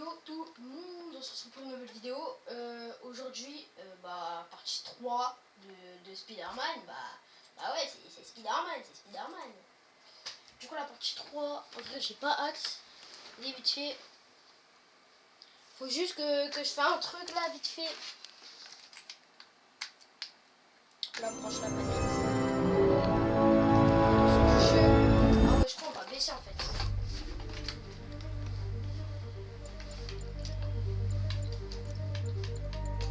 yo tout le monde, on se retrouve pour une nouvelle vidéo. Aujourd'hui, partie 3 de Spider-Man. Bah ouais, c'est Spider-Man, c'est Spider-Man. Du coup, la partie 3, en vrai, j'ai pas hâte. Allez, vite fait. Faut juste que je fasse un truc là, vite fait. Là, branche la manette. Ah ouais, je crois qu'on va baisser en fait.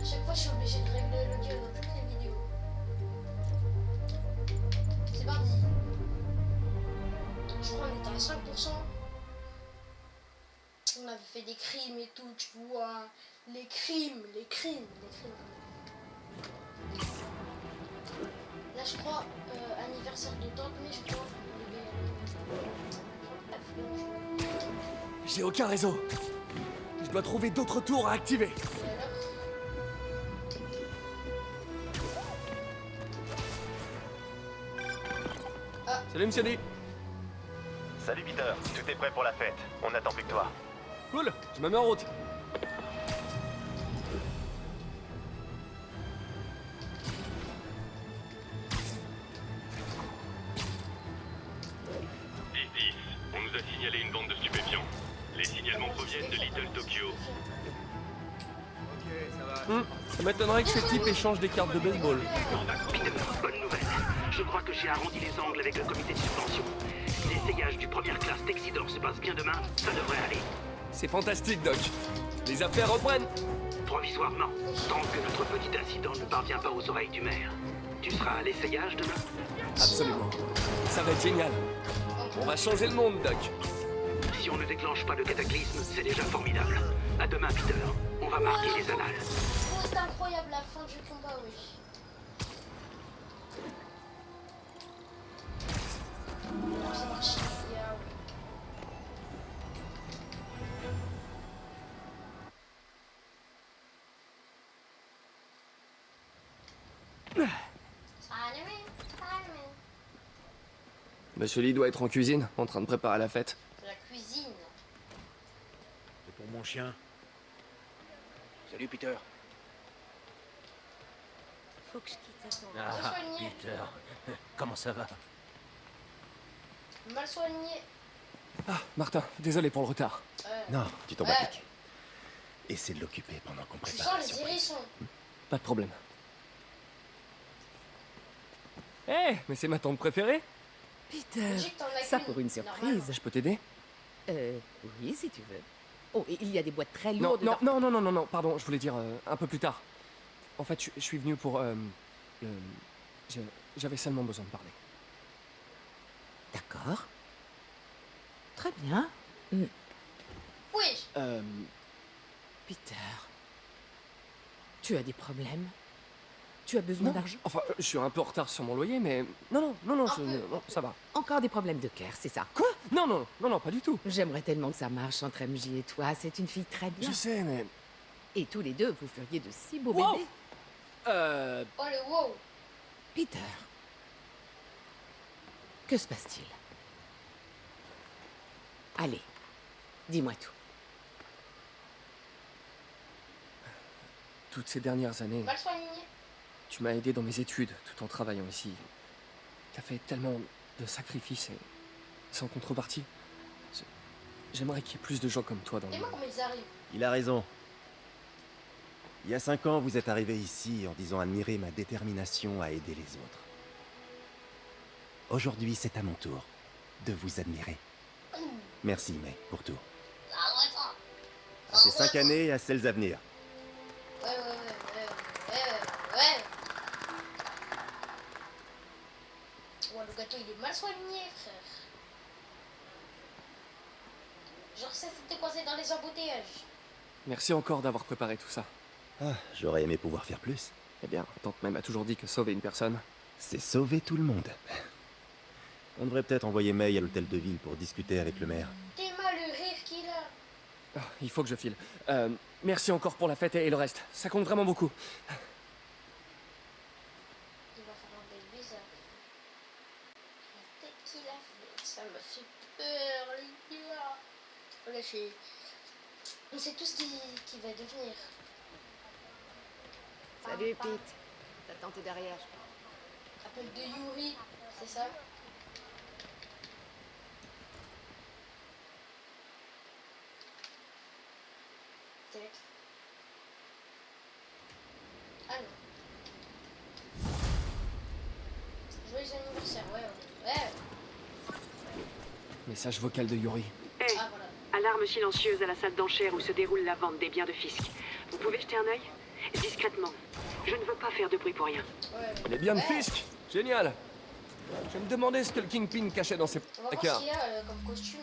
À chaque fois, je suis obligé de régler l'audio dans toutes les vidéos. C'est parti. Je crois qu'on était à 5%. On avait fait des crimes et tout, tu vois. Les crimes. Là, je crois, anniversaire de tante, mais je crois. J'ai aucun réseau. Je dois trouver d'autres tours à activer. Salut, monsieur D. Salut Peter, tout est prêt pour la fête. On n'attend plus que toi. Cool, je me mets en route. On nous a signalé une bande de stupéfiants. Les signalements proviennent de Little Tokyo. Ok, ça va. Ça m'étonnerait que ces types échangent des cartes de baseball. Peter, bonne nouvelle. Je crois que j'ai arrondi les angles avec le comité de subvention. L'essayage du première classe Texidor se passe bien demain, ça devrait aller. C'est fantastique, Doc. Les affaires reprennent. Provisoirement, tant que notre petit incident ne parvient pas aux oreilles du maire. Tu seras à l'essayage demain? Absolument. Ça va être génial. On va changer le monde, Doc. Si on ne déclenche pas le cataclysme, c'est déjà formidable. À demain, Peter. On va marquer les annales. Oh, c'est incroyable la fin du combat, oui. Oh, ça marche bien, oui. Monsieur Lee doit être en cuisine, en train de préparer la fête. C'est la cuisine. C'est pour mon chien. Salut Peter. Faut que je quitte, attends. Ah, soigné. Peter. Comment ça va? Mal soigné. Ah, Martin, désolé pour le retard. Non, tu tombes Ouais. à pic. Essaie de l'occuper pendant qu'on Tu prépare la sens les surprise. hérissons. Pas de problème. Eh, mais c'est ma tante préférée. Peter, J'ai que t'en as ça qu'une, pour une normalement. surprise. Je peux t'aider? Oui, si tu veux. Oh, et il y a des boîtes très Non, lourdes. non, pardon, je voulais dire un peu plus tard. En fait, je suis venu pour... J'avais seulement besoin de parler. D'accord. Très bien. Oui. Peter, tu as des problèmes? Tu as besoin Non, d'argent? enfin, je suis un peu en retard sur mon loyer, mais... Non, ça va. Encore des problèmes de cœur, c'est ça? Quoi? Non, pas du tout. J'aimerais tellement que ça marche entre MJ et toi. C'est une fille très bien. Je sais, mais... Et tous les deux, vous feriez de si beaux Wow. bébés. Oh le wow. Peter, que se passe-t-il? Allez, dis-moi tout. Toutes ces dernières années, Mal soigné. tu m'as aidé dans mes études, tout en travaillant ici. T'as fait tellement de sacrifices et sans contrepartie. J'aimerais qu'il y ait plus de gens comme toi dans le Et moi, monde. comment ils arrivent? Il a raison. Il y a 5 ans, vous êtes arrivé ici en disant admirer ma détermination à aider les autres. Aujourd'hui, c'est à mon tour de vous admirer. Merci, May, pour tout. À ces 5 années et à celles à venir. Ouais. Ouais, le gâteau, il est mal soigné, frère. Genre, ça, c'était coincé dans les embouteillages. Merci encore d'avoir préparé tout ça. Ah, j'aurais aimé pouvoir faire plus. Eh bien, tante même a toujours dit que sauver une personne... C'est sauver tout le monde. On devrait peut-être envoyer May à l'hôtel de ville pour discuter avec le maire. T'es mal le rire qu'il a. Ah, il faut que je file. Merci encore pour la fête et le reste. Ça compte vraiment beaucoup. Il va faire un bel bizarre. La tête qu'il a fait, ça me fait peur, les gars. Là, sait tout ce qui va devenir. Salut, Pete. Ta tante est derrière, je crois. Appel de Yuri, c'est ça? Texte. Ah non. Joyeux anniversaire, ouais. Message vocal de Yuri. Hey, Ah voilà. alarme silencieuse à la salle d'enchères où se déroule la vente des biens de Fisk. Vous pouvez jeter un œil? Discrètement. Je ne veux pas faire de bruit pour rien. Ouais. Les biens de Ouais. Fisk. Génial. Je me demandais ce que le Kingpin cachait dans ses On va voir ce placards. qu'il y a comme costume.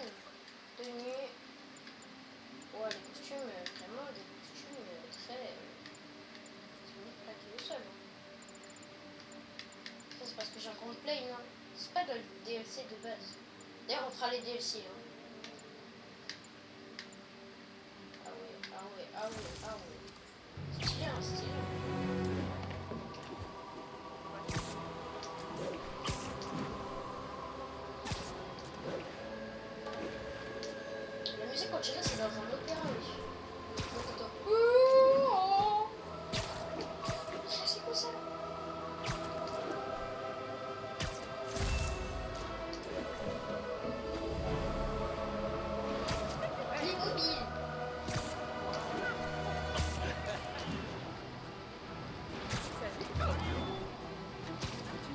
Tenue. Ouais, les costumes, vraiment des costumes très. Ils sont plaqués au sol. Ça, c'est parce que j'ai un compte play, non? C'est pas dans le DLC de base. D'ailleurs, on fera les DLC. Hein. Ah ouais. Stylé, hein, stylé. La musique, on dirait que c'est dans un opéra, oui. Donc, attends. C'est quoi ça? Playmobil.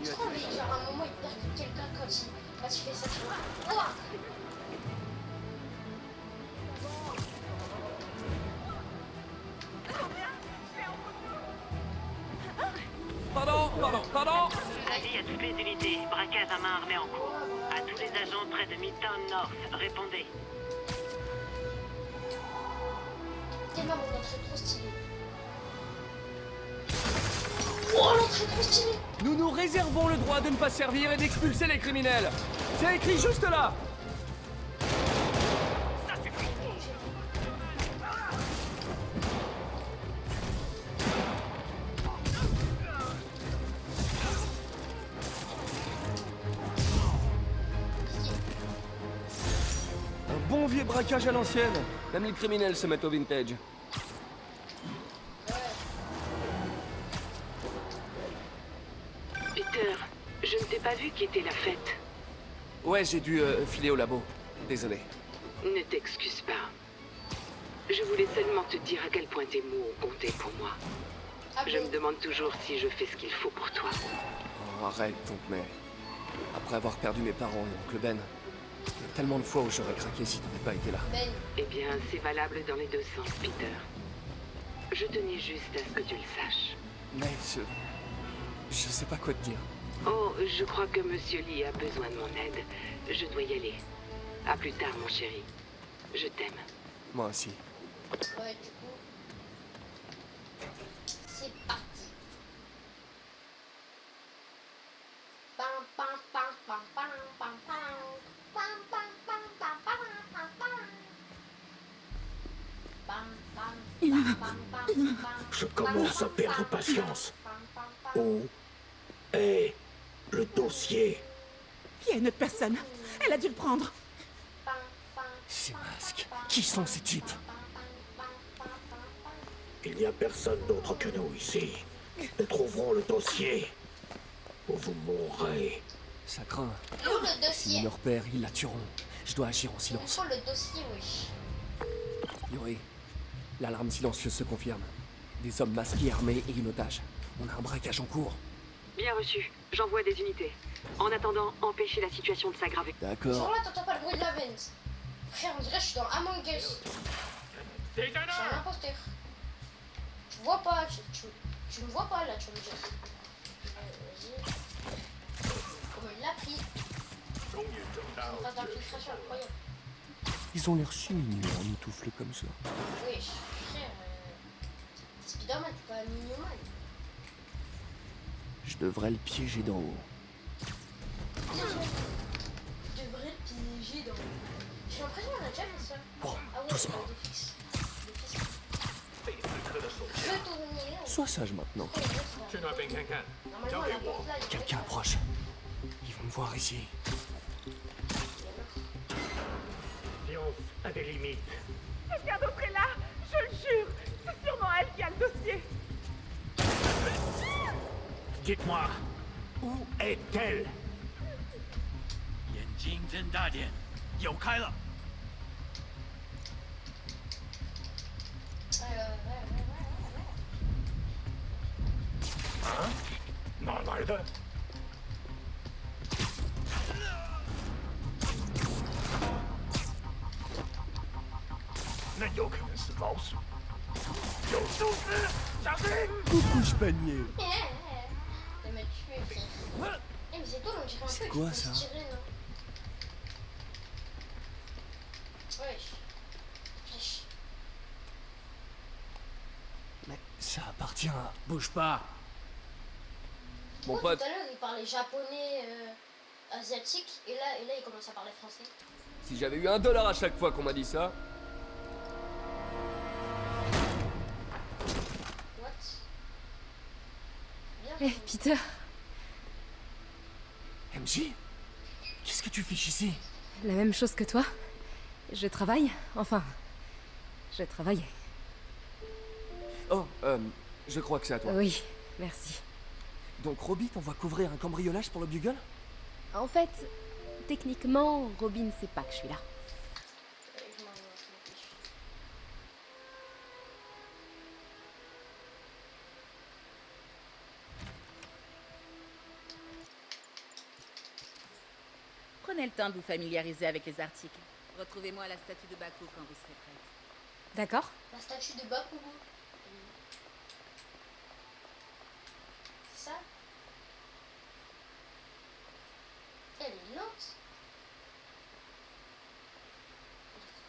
C'est trop, mais genre à un moment il percute quelqu'un quand il fait ça, tu vois. Ouah. Pardon. Avis à toutes les unités. Braquage à main armée en cours. À tous les agents près de Midtown North. Répondez. Tellement mon entrée trop stylée. Oh, l'entrée trop stylée. Nous nous réservons le droit de ne pas servir et d'expulser les criminels. C'est écrit juste là. Un bon vieux braquage à l'ancienne. Même les criminels se mettent au vintage. Peter, je ne t'ai pas vu quitter la fête. Ouais, j'ai dû filer au labo. Désolé. Ne t'excuse pas. Je voulais seulement te dire à quel point tes mots ont compté pour moi. Ah Je bon. me demande toujours si je fais ce qu'il faut pour toi. Oh, arrête donc, mais... Après avoir perdu mes parents et oncle Ben, il y a tellement de fois où j'aurais craqué si t'avais pas été là. Ben, Eh bien, c'est valable dans les deux sens, Peter. Je tenais juste à ce que tu le saches. Mais je sais pas quoi te dire. Oh, je crois que Monsieur Lee a besoin de mon aide. Je dois y aller. À plus tard, mon chéri. Je t'aime. Moi aussi. ouais, du coup. C'est parti. Pam pam pam pam pam pam pam. Pam pam pam pam pam pam pam. Pam pam pam pam pam pam. Je commence à perdre patience. Pam pam pam. Où est le dossier? Il y a une autre personne. Elle a dû le prendre. Pam pam. Ces masques, qui sont ces types? Il n'y a personne d'autre que nous ici. Nous trouverons le dossier. Ou vous mourrez. Ça craint. Et où le S'ils dossier? me repèrent, ils la tueront. Je dois agir en Il me silence. faut le dossier, wesh. Yuri, l'alarme silencieuse se confirme. Des hommes masqués, armés et une otage. On a un braquage en cours. Bien reçu. J'envoie des unités. En attendant, empêchez la situation de s'aggraver. Genre D'accord. là, t'entends pas le bruit de la vente. Frère, on dirait que je suis dans Among Us. Je suis un imposteur. Tu vois pas, tu me vois pas là, tu vas me dire. Vas-y. Comment il l'a pris? Une phase d'infiltration incroyable. Ils ont l'air si mignons en mitoufle comme ça. Oui, frère. Spider-Man, t'es pas mignon man. Je devrais le piéger d'en haut. Tu devrais le piéger dans. J'ai l'impression qu'on a déjà fait ça. Bon, Ah ouais, doucement. des fixes. Je vais tourner. Sois sage maintenant. Normalement, la porte là, il y a Quelqu'un approche. Ils vont me voir ici. Science a des limites. Quelqu'un d'autre est là. Dites-moi, où est-elle? 眼睛睁大点，有开了。 哪来的？那有可能是老鼠。有树枝，小心！ Coucou panier. Il m'a tué, frère. Eh, mais c'est toi, on dirait un peu C'est que quoi, tu ça peux tirer, non? Wesh. Wesh. Mais ça appartient à... Bouge pas. Mon Pourquoi pote, tout à l'heure, il parlait japonais, asiatique, et là, il commence à parler français. si j'avais eu $1 à chaque fois qu'on m'a dit ça... What? Bien. Eh, Peter, MJ? Qu'est-ce que tu fiches ici? la même chose que toi. Je travaille. Enfin, je travaillais. Oh, je crois que c'est à toi. Oui, merci. Donc Robbie t'envoie couvrir un cambriolage pour le Bugle? En fait, techniquement, Robin sait pas que je suis là. Je m'en fiche. Prenez le temps de vous familiariser avec les articles. Retrouvez-moi à la statue de Baku quand vous serez prête. D'accord? La statue de Bakugo. C'est ça? Elle est lente.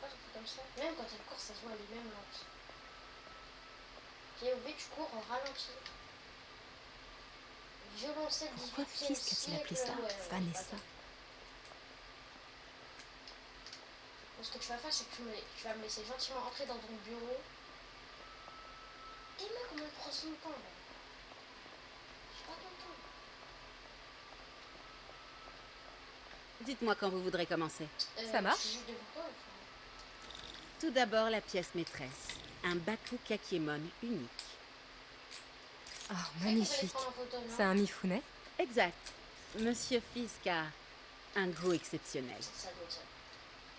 Pourquoi j'ai fait comme ça? Même quand elle court, ça se voit, elle est même lente. POV, tu cours en ralenti. Violoncelle Pourquoi 18e Fisk a-t-il appelé ça siècle? Vanessa? Attends. Ce que tu vas faire, c'est que tu vas me laisser gentiment entrer dans ton bureau. Et mec, comment elle prend son temps là? J'ai pas ton temps. Dites-moi quand vous voudrez commencer. Ça marche? je suis juste devant toi, enfin. Tout d'abord, la pièce maîtresse. Un Baku Kakiemon unique. Oh, C'est vrai qu'on peut magnifique. les prendre en photo, non? C'est un Mifune? Exact. Monsieur Fisk a un goût exceptionnel. Ça doit être ça.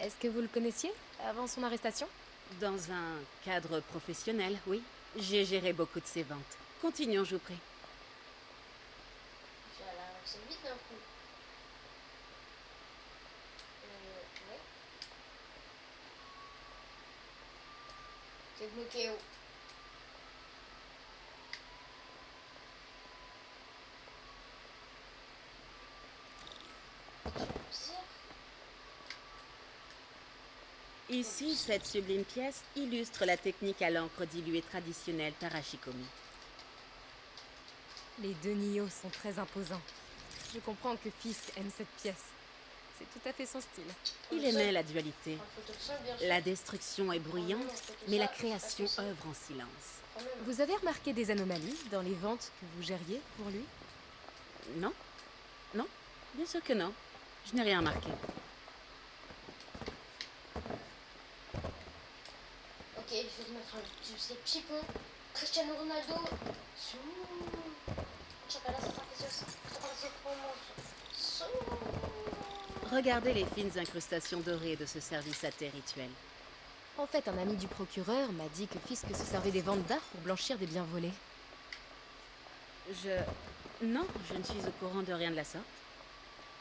Est-ce que vous le connaissiez avant son arrestation? Dans un cadre professionnel, oui. J'ai géré beaucoup de ses ventes. Continuons, je vous prie. Voilà, c'est vite d'un coup. Ouais. T'es bloqué où? Ici, cette sublime pièce illustre la technique à l'encre diluée traditionnelle Tarashikomi. Les deux Nioh sont très imposants. Je comprends que Fisk aime cette pièce. C'est tout à fait son style. Il aimait la dualité. En photo de sol, bien sûr. La destruction est bruyante, En photo de mais la sol, création c'est pas œuvre en silence. quand même. Vous avez remarqué des anomalies dans les ventes que vous gériez pour lui? Non? Non? Bien sûr que non. Je n'ai rien remarqué. Ok, je vais te mettre ces petits ponts. Cristiano Ronaldo. Sous. Chocolat, ça fait ça. Chocolat, c'est Sous. Regardez les fines incrustations dorées de ce service à thé rituel. En fait, un ami du procureur m'a dit que Fisk se servait des ventes d'art pour blanchir des biens volés. Non, je ne suis au courant de rien de la sorte.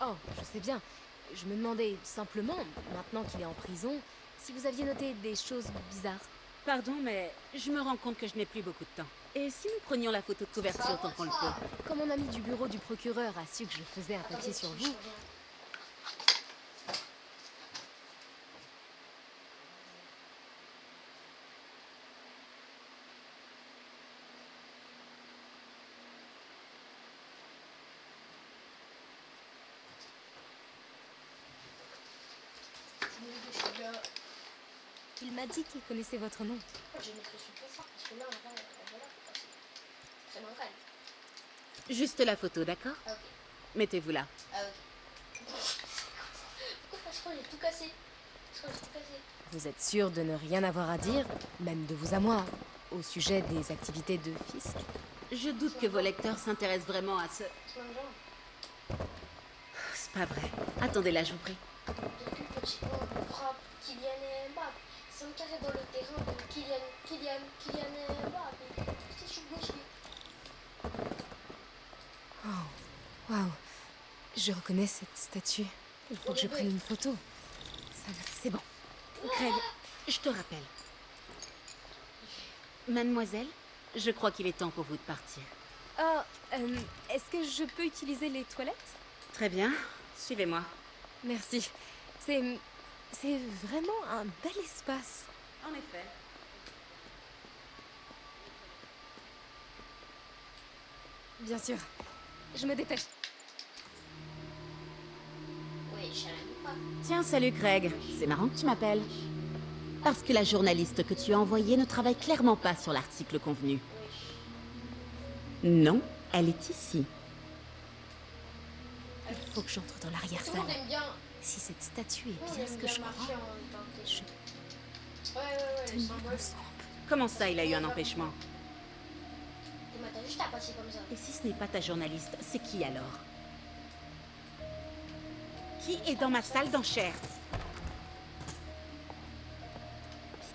Oh, je sais bien. Je me demandais simplement, maintenant qu'il est en prison, si vous aviez noté des choses bizarres. Pardon, mais je me rends compte que je n'ai plus beaucoup de temps. Et si nous prenions la photo de couverture tant qu'on le peut? Quand mon ami du bureau du procureur a su que je faisais un papier sur vous, il m'a dit qu'il connaissait votre nom. Je vais mettre le son plus fort parce que là, en vrai, voilà. C'est bancal. Juste la photo, d'accord? Ah, ok. Mettez-vous là. Ah, ok. Pourquoi je crois que j'ai tout cassé? Je crois que j'ai tout cassé. Vous êtes sûr de ne rien avoir à dire, même de vous à moi, au sujet des activités de Fisk? Je doute que vos lecteurs s'intéressent vraiment à ce... C'est même genre. C'est pas vrai. Attendez là, je vous prie. Depuis petit on frappe Kylian et Mbappé. 5 carrés dans le terrain de Kylian et Mbappé. C'est sur gauche. Oh, waouh. Je reconnais cette statue. Il faut que je prenne une photo. C'est bon. Craig, je te rappelle. Mademoiselle, je crois qu'il est temps pour vous de partir. Oh, est-ce que je peux utiliser les toilettes? Très bien, suivez-moi. Merci. C'est vraiment un bel espace. En effet. Bien sûr. Je me dépêche. Oui, je savais pas. Tiens, salut Craig. C'est marrant que tu m'appelles. Parce que la journaliste que tu as envoyée ne travaille clairement pas sur l'article convenu. Non, elle est ici. Il faut que j'entre dans Tout le l'arrière-salle. monde aime bien. Si cette statue est Tout le monde bien ce aime que bien je marcher crois, en tant que- je Ouais, le tenir symbole. le sang. Comment ça, il a eu un empêchement? Mais t'as juste à passer comme ça. Et si ce n'est pas ta journaliste, c'est qui alors? Qui est dans ma salle d'enchères?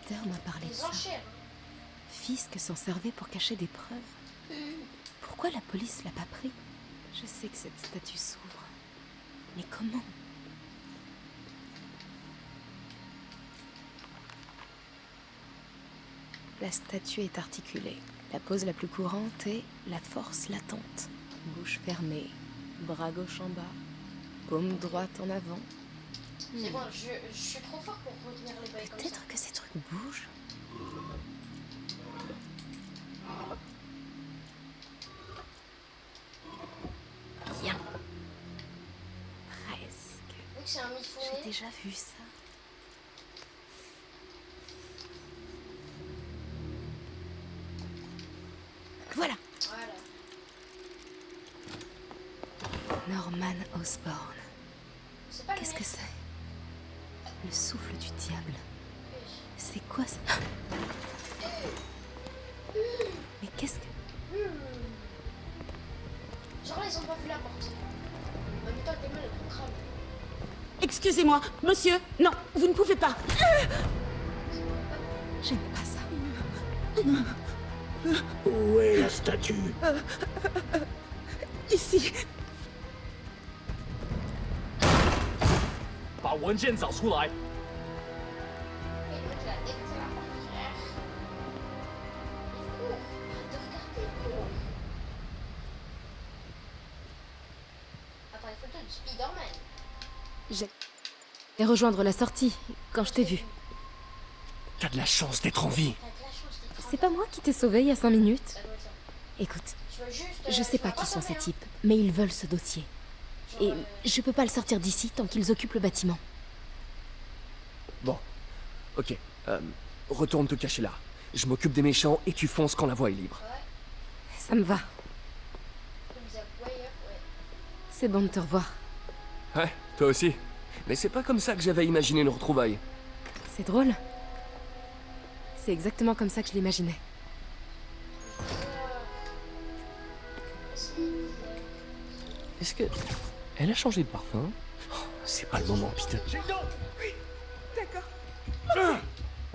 Peter m'a parlé de Les ça. enchères. Fisk s'en servait pour cacher des preuves. Pourquoi la police l'a pas pris? Je sais que cette statue s'ouvre. Mais comment? La statue est articulée. La pose la plus courante est la force latente. Bouche fermée, bras gauche en bas, paume droite en avant. C'est bon, je suis trop fort pour retenir les bails comme ça. Peut-être que ces trucs bougent. Bien. Presque. Vu que c'est un J'ai mifourné. déjà vu ça. Voilà. Voilà. Norman Osborn. C'est pas le Qu'est-ce mec. que c'est? Le souffle du diable. C'est quoi ça? Mais qu'est-ce que... Genre là, ils ont pas vu la porte. En même temps, t'es mal avec le crâne. Excusez-moi, monsieur. Non, vous ne pouvez pas. J'aime pas ça. Où est la statue? Ici. 把文件找出来。 Et donc, la tête, c'est la portière. Il court. Arrête de regarder, il court. Attends, les photos du Spider-Man. Et rejoindre la sortie, quand je t'ai vu. T'as de la chance d'être en vie. T'as de la chance d'être C'est pas moi qui t'ai sauvé il y a 5 minutes. Ça doit être ça. Écoute, Je veux juste. je sais pas qui sont ces types, mais ils veulent ce dossier. Et je peux pas le sortir d'ici tant qu'ils occupent le bâtiment. Bon, ok. Retourne te cacher là. Je m'occupe des méchants et tu fonces quand la voie est libre. Ouais. Ça me va. Comme ça, ouais. C'est bon de te revoir. Ouais, toi aussi. Mais c'est pas comme ça que j'avais imaginé nos retrouvailles. C'est drôle. C'est exactement comme ça que je l'imaginais. Est-ce que... Elle a changé de parfum? Oh, c'est pas le moment, Peter.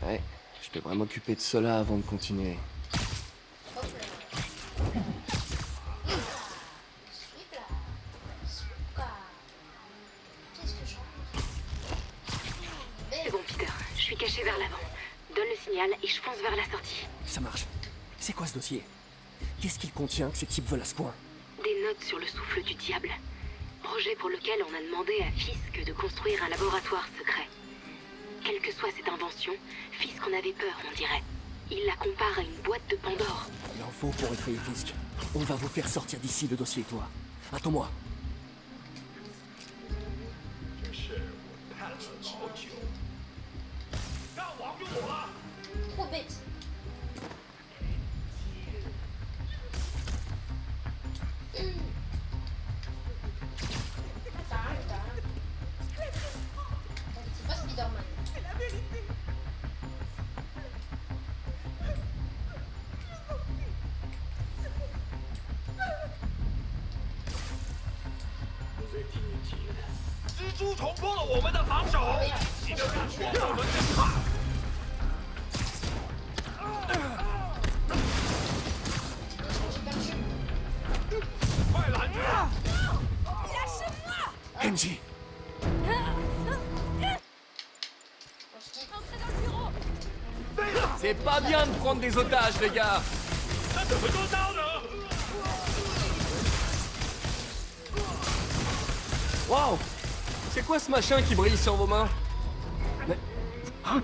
Ouais, je devrais m'occuper de cela avant de continuer. Hop là. Sweep là. Sweep là. Qu'est-ce que je raconte? C'est bon, Peter. Je suis caché vers l'avant. Donne le signal et je fonce vers la sortie. Ça marche. C'est quoi ce dossier? Qu'est-ce qu'il contient que ces types veulent à ce point? Des notes sur le souffle du diable. Projet pour lequel on a demandé à Fisk de construire un laboratoire secret. Quelle que soit cette invention, Fisk en avait peur, on dirait. Il la compare à une boîte de Pandore. Il en faut pour effrayer Fisk. On va vous faire sortir d'ici le dossier, toi. Attends-moi. Trop bête. T'as rien. C'est pas Spider-Man. 苏重破了我们的防守，你就敢说我们不怕？快拦住Kenji, c'est pas bien de prendre des otages, les gars. 那怎么做到呢？ Waouh! C'est quoi ce machin qui brille sur vos mains? Mais... Hein?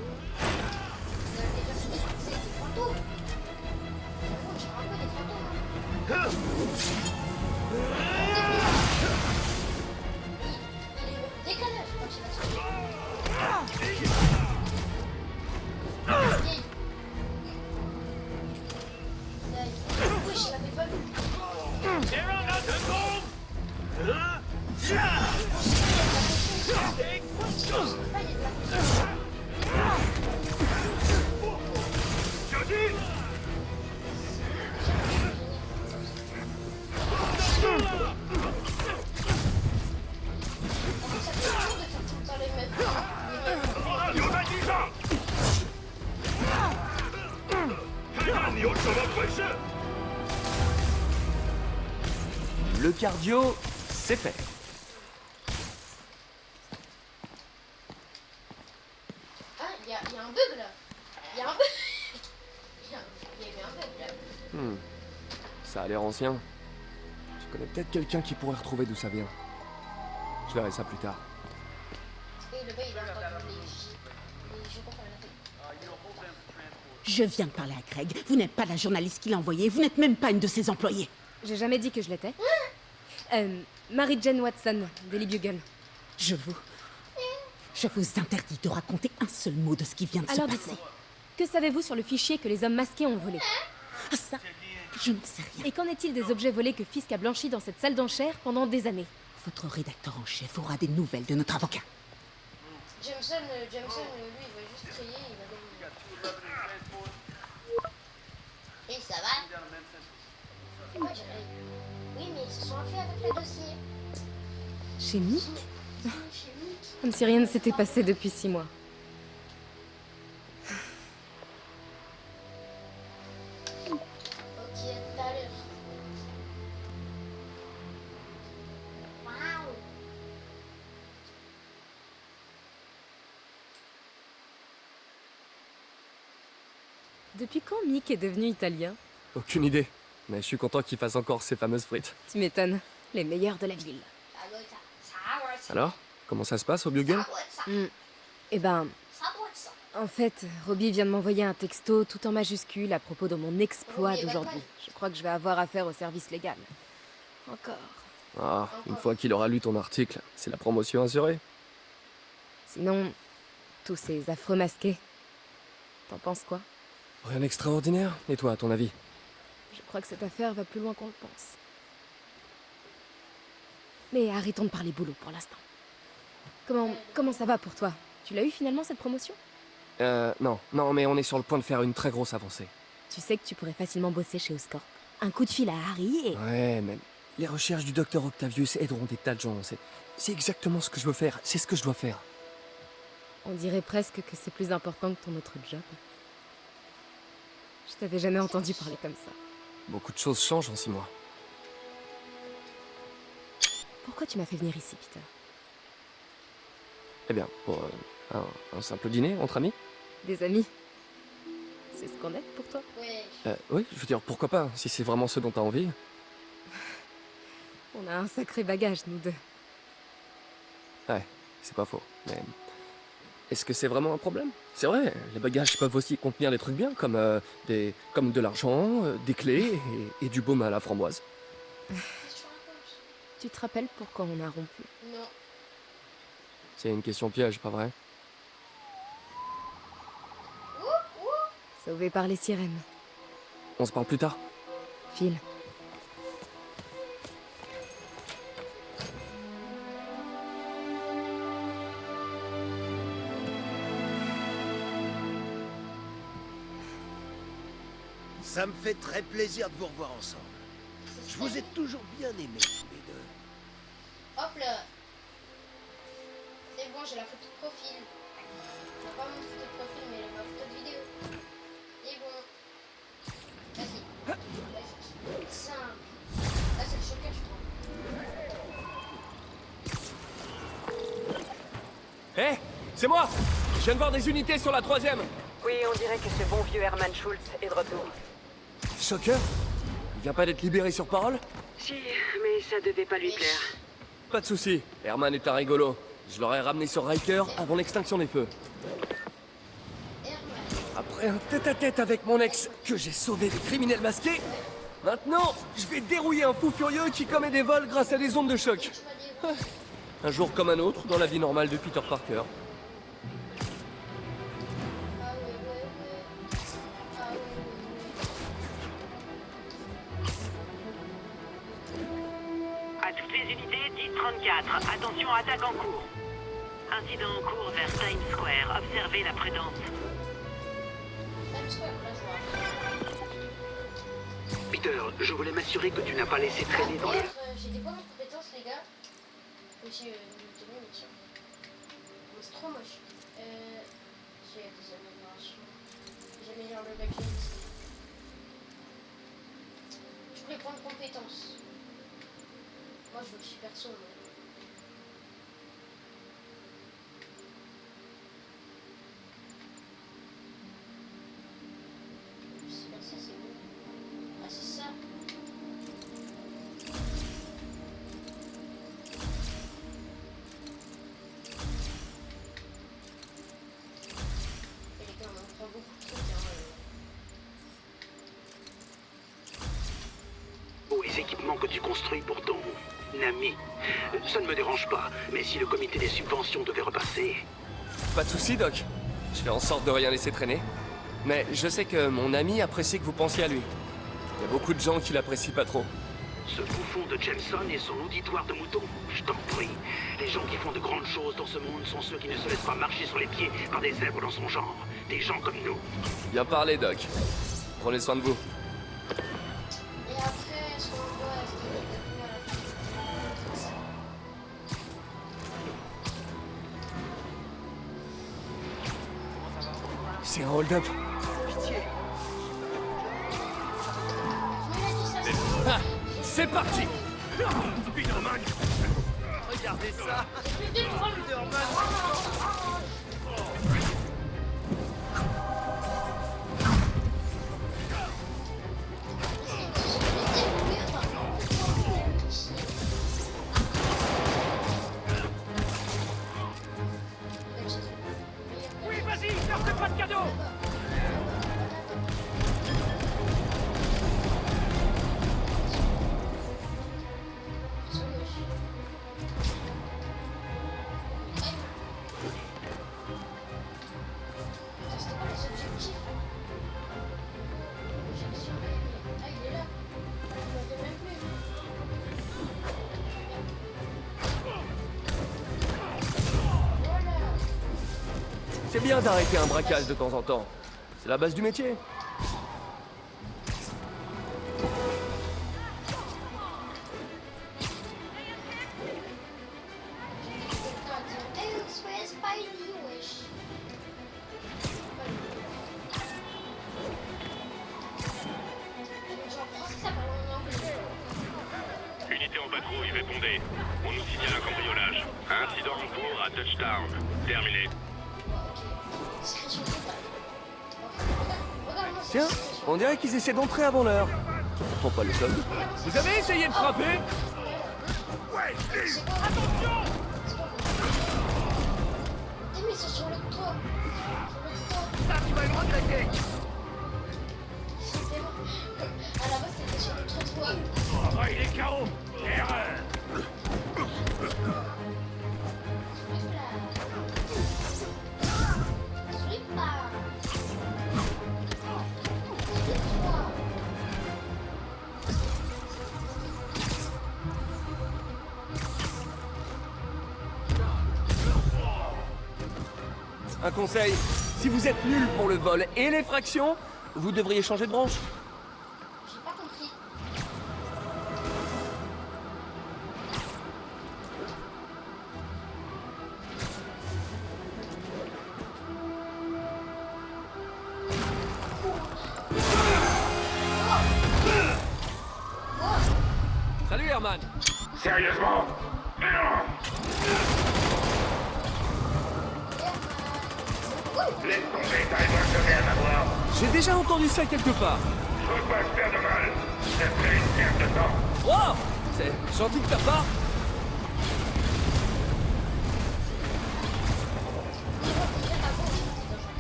Le cardio, c'est fait. Ah, il y a un bug là. Il y a un bug. Il y a eu un bug là. Ça a l'air ancien. Je connais peut-être quelqu'un qui pourrait retrouver d'où ça vient. Je verrai ça plus tard. Et le bug il a entendu les jeux qu'on fait la télé. Je viens de parler à Craig. Vous n'êtes pas la journaliste qui l'a envoyé. Vous n'êtes même pas une de ses employés. J'ai jamais dit que je l'étais. Mary-Jane Watson, Daily Bugle. Je vous interdis de raconter un seul mot de ce qui vient de Alors se passer. dites-moi, que savez-vous sur le fichier que les hommes masqués ont volé? Ah, ça, je ne sais rien. Et qu'en est-il des objets volés que Fisk a blanchis dans cette salle d'enchères pendant des années? Votre rédacteur en chef aura des nouvelles de notre avocat. Jameson, lui, il va juste crier, il va donner. Et ça va? Moi, j'aurais... Oui, mais ils se sont enfuis avec le dossier. Chez Mick? Chez Mick. Comme si rien ne s'était passé depuis 6 mois. Ok, à tout à l'heure. Waouh. Depuis quand Mick est devenu italien? Aucune idée. Mais je suis content qu'il fasse encore ces fameuses frites. Tu m'étonnes. Les meilleurs de la ville. Alors, comment ça se passe au Bugle? Eh ben, en fait, Robbie vient de m'envoyer un texto tout en majuscule à propos de mon exploit d'aujourd'hui. Je crois que je vais avoir affaire au service légal. Encore. Ah, une fois qu'il aura lu ton article, c'est la promotion assurée. Sinon, tous ces affreux masqués. T'en penses quoi? Rien d'extraordinaire. Et toi, à ton avis? Je crois que cette affaire va plus loin qu'on le pense. Mais arrêtons de parler boulot pour l'instant. Comment ça va pour toi? Tu l'as eu finalement cette promotion? Non, mais on est sur le point de faire une très grosse avancée. Tu sais que tu pourrais facilement bosser chez Oscorp. Un coup de fil à Harry et... Ouais, mais les recherches du docteur Octavius aideront des tas de gens. C'est exactement ce que je veux faire. C'est ce que je dois faire. On dirait presque que c'est plus important que ton autre job. Je t'avais jamais entendu parler comme ça. Beaucoup de choses changent en 6 mois. Pourquoi tu m'as fait venir ici, Peter? Eh bien, pour un simple dîner entre amis. Des amis? C'est ce qu'on est pour toi? Oui, je veux dire, pourquoi pas, si c'est vraiment ce dont t'as envie. On a un sacré bagage, nous deux. Ouais, c'est pas faux, mais... Est-ce que c'est vraiment un problème? C'est vrai, les bagages peuvent aussi contenir des trucs bien, comme de l'argent, des clés et du baume à la framboise. Tu te rappelles pourquoi on a rompu? Non. C'est une question piège, pas vrai? Sauvé par les sirènes. On se parle plus tard? Phil. Ça me fait très plaisir de vous revoir ensemble. Je vous ai toujours bien aimés tous les deux. Hop là. bon, j'ai la photo de profil. J'ai pas mon photo de profil, mais ma photo de vidéo. Et bon. Vas-y. Vas-y. Simple. Là, c'est le choqueur, je crois. Hé, c'est moi! Je viens de voir des unités sur la 3e. Oui, on dirait que ce bon vieux Hermann Schultz est de retour. Shocker? Il vient pas d'être libéré sur parole? Si, mais ça devait pas lui plaire. Pas de souci. Herman est un rigolo. Je l'aurais ramené sur Riker avant l'extinction des feux. Après un tête-à-tête avec mon ex, que j'ai sauvé des criminels masqués, maintenant, je vais dérouiller un fou furieux qui commet des vols grâce à des ondes de choc. Un jour comme un autre dans la vie normale de Peter Parker. À toutes les unités, 10-34. Attention, attaque en cours. Incident en cours vers Times Square. Observez la prudence. Peter, je voulais m'assurer que tu n'as pas laissé traîner dans le... J'ai des bonnes compétences, les gars. J'ai une mission. C'est trop moche. J'ai des améliorations. J'améliore le gadget. Je voulais prendre compétences. Moi, je veux le super saut. Super saut, c'est où? Ah, c'est ça. Et les gars, on prend beaucoup de trucs. Ou les équipements que tu construis pour ton ami. Ça ne me dérange pas, mais si le comité des subventions devait repasser... Pas de souci, Doc. Je fais en sorte de rien laisser traîner. Mais je sais que mon ami apprécie que vous pensiez à lui. Il y a beaucoup de gens qui l'apprécient pas trop. Ce bouffon de Jameson et son auditoire de moutons, je t'en prie. Les gens qui font de grandes choses dans ce monde sont ceux qui ne se laissent pas marcher sur les pieds par des zèbres dans son genre. Des gens comme nous. Bien parlé, Doc. Prenez soin de vous. Et après, ce qu'on voit, C'est un hold-up. Ah, c'est parti. Spider-Man. Regardez ça. Spider-Man. Oui, vas-y, ne fais pas de cadeau. C'est bien d'arrêter un braquage de temps en temps. C'est la base du métier. Unité en patrouille, répondez. On nous signale un cambriolage. Incident en cours à Touchdown. Terminé. Tiens, on dirait qu'ils essaient d'entrer avant l'heure. Pourtant pas le seul. Vous avez essayé de frapper? Attention. Mais ils sont sur le toit. Ça, tu vas le regretter. À la base, c'était sur le trottoir. Oh, il est KO. Erreur. Un conseil, si vous êtes nul pour le vol et les fractions, vous devriez changer de branche. J'ai pas compris. Salut Herman. Sérieusement? Non! Laisse tomber, t'arriveras jamais à m'avoir. J'ai déjà entendu ça quelque part. Faut pas se faire de mal. Ça serait une perte de temps. Wow! C'est gentil de ta part.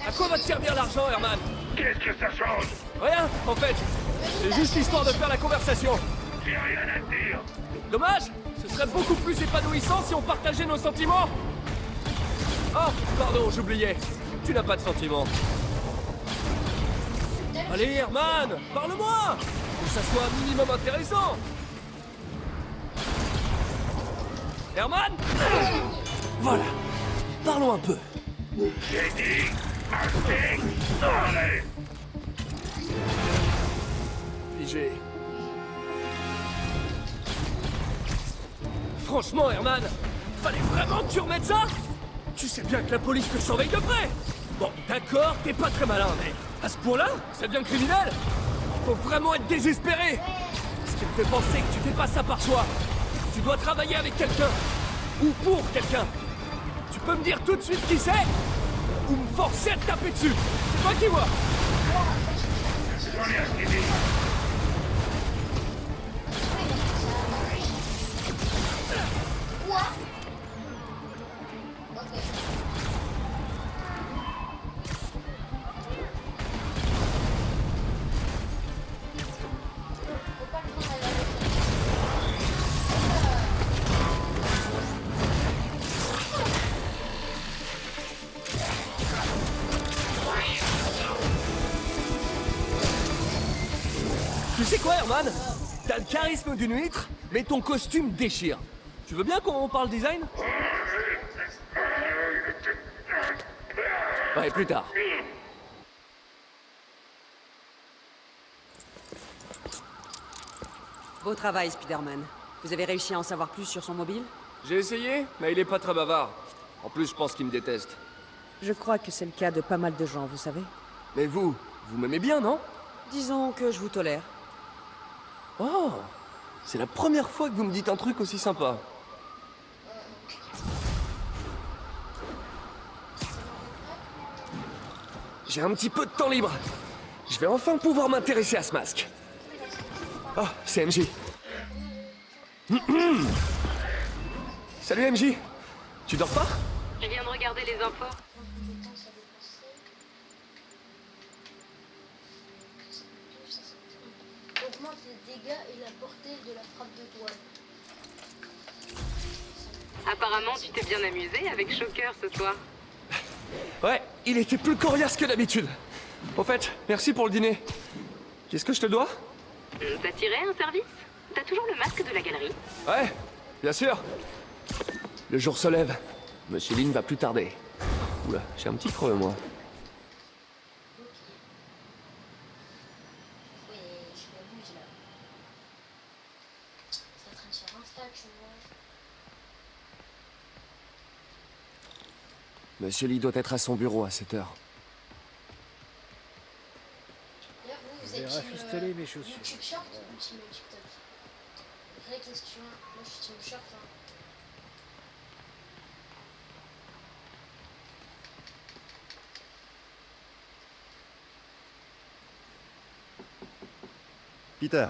À quoi va te servir l'argent, Herman? Qu'est-ce que ça change? Rien, en fait. C'est juste histoire de faire la conversation. J'ai rien à te dire. Dommage. Ce serait beaucoup plus épanouissant si on partageait nos sentiments. Oh, pardon, j'oubliais. Tu n'as pas de sentiments. Allez, Herman, parle-moi. Que ça soit un minimum intéressant. Herman? Voilà. Parlons un peu. J'ai dit assez. Allez. Figé. Franchement, Herman, fallait vraiment que tu remettes ça? Tu sais bien que la police te surveille de près. Bon, d'accord, t'es pas très malin, mais à ce point-là, ça devient criminel. Il faut vraiment être désespéré. Ce qui me fait penser que tu fais pas ça par choix. Tu dois travailler avec quelqu'un. Ou pour quelqu'un. Tu peux me dire tout de suite qui c'est? Ou me forcer à te taper dessus. C'est toi qui vois. J'en ai assez dit. Quoi? Tu sais quoi, Herman? T'as le charisme d'une huître, mais ton costume déchire. Tu veux bien qu'on parle design? Ouais, plus tard. Beau travail, Spider-Man. Vous avez réussi à en savoir plus sur son mobile? J'ai essayé, mais il est pas très bavard. En plus, je pense qu'il me déteste. Je crois que c'est le cas de pas mal de gens, vous savez. Mais vous m'aimez bien, non? Disons que je vous tolère. Oh, c'est la première fois que vous me dites un truc aussi sympa. J'ai un petit peu de temps libre. Je vais enfin pouvoir m'intéresser à ce masque. Oh, c'est MJ. Salut MJ. Tu dors pas? Je viens de regarder les infos. Augmente les dégâts et la portée de la frappe de toile. Apparemment, tu t'es bien amusé avec Shocker ce soir. Ouais, il était plus coriace que d'habitude. Au fait, merci pour le dîner. Qu'est-ce que je te dois? T'as tiré un service? T'as toujours le masque de la galerie? Ouais, bien sûr. Le jour se lève. Monsieur Lin va plus tarder. Oula, j'ai un petit creux, moi. Oui, je m'abuse là. Ça traîne sur Insta, tu vois. Monsieur Lee doit être à son bureau à 7 heure. D'ailleurs, vous J'ai êtes rafistoler mes chaussures. YouTube Short ou team TikTok? Vraie question. Moi, je suis team Short. Hein. Peter,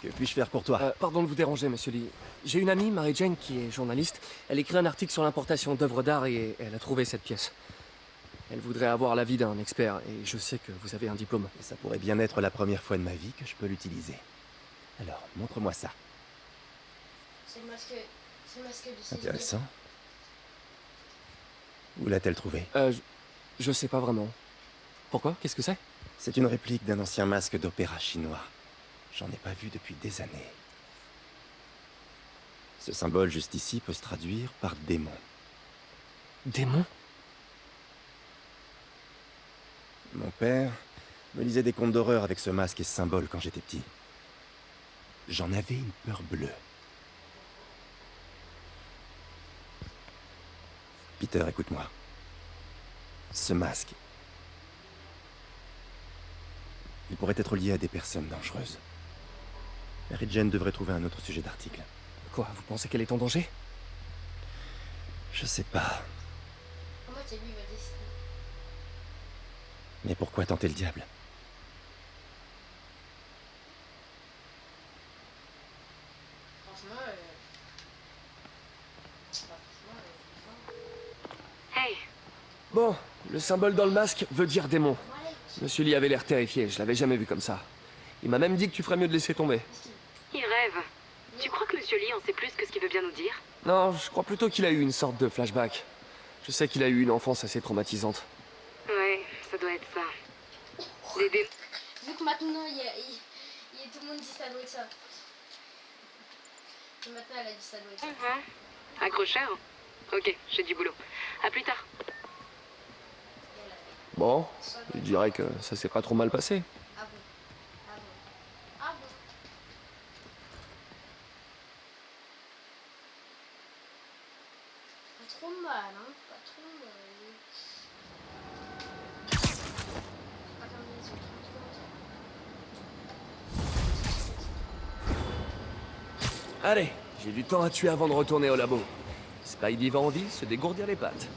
que puis-je faire pour toi? Pardon de vous déranger, monsieur Lee. J'ai une amie, Mary Jane, qui est journaliste. Elle écrit un article sur l'importation d'œuvres d'art et elle a trouvé cette pièce. Elle voudrait avoir l'avis d'un expert et je sais que vous avez un diplôme. Et ça pourrait bien être la première fois de ma vie que je peux l'utiliser. Alors, montre-moi ça. C'est le masque de Céline. Intéressant. Où l'a-t-elle trouvé? Je sais pas vraiment. Pourquoi? Qu'est-ce que c'est? C'est une réplique d'un ancien masque d'opéra chinois. J'en ai pas vu depuis des années. Ce symbole juste ici peut se traduire par démon. Démon? Mon père me lisait des contes d'horreur avec ce masque et ce symbole quand j'étais petit. J'en avais une peur bleue. Peter, écoute-moi. Ce masque, il pourrait être lié à des personnes dangereuses. Mary Jane devrait trouver un autre sujet d'article. Quoi, vous pensez qu'elle est en danger? Je sais pas. En fait, c'est lui, il va décider. Mais pourquoi tenter le diable? Franchement, Hey, Bon, le symbole dans le masque veut dire démon. Monsieur Lee avait l'air terrifié, je l'avais jamais vu comme ça. Il m'a même dit que tu ferais mieux de laisser tomber. il rêve. Tu crois que Monsieur Lee en sait plus que ce qu'il veut bien nous dire? Non, je crois plutôt qu'il a eu une sorte de flashback. Je sais qu'il a eu une enfance assez traumatisante. Ouais, ça doit être ça. Les démons. vu que maintenant, tout le monde dit ça doit être ça. Et maintenant, elle a dit ça doit être ça. Accrocheur? Ok, j'ai du boulot. À plus tard. Bon, je dirais que ça s'est pas trop mal passé. Ah bon? Ah bon? Ah bon? Pas trop mal, hein? Pas trop mal. Pas comme les autres. Allez, j'ai du temps à tuer avant de retourner au labo. Spidey va en vie se dégourdir les pattes.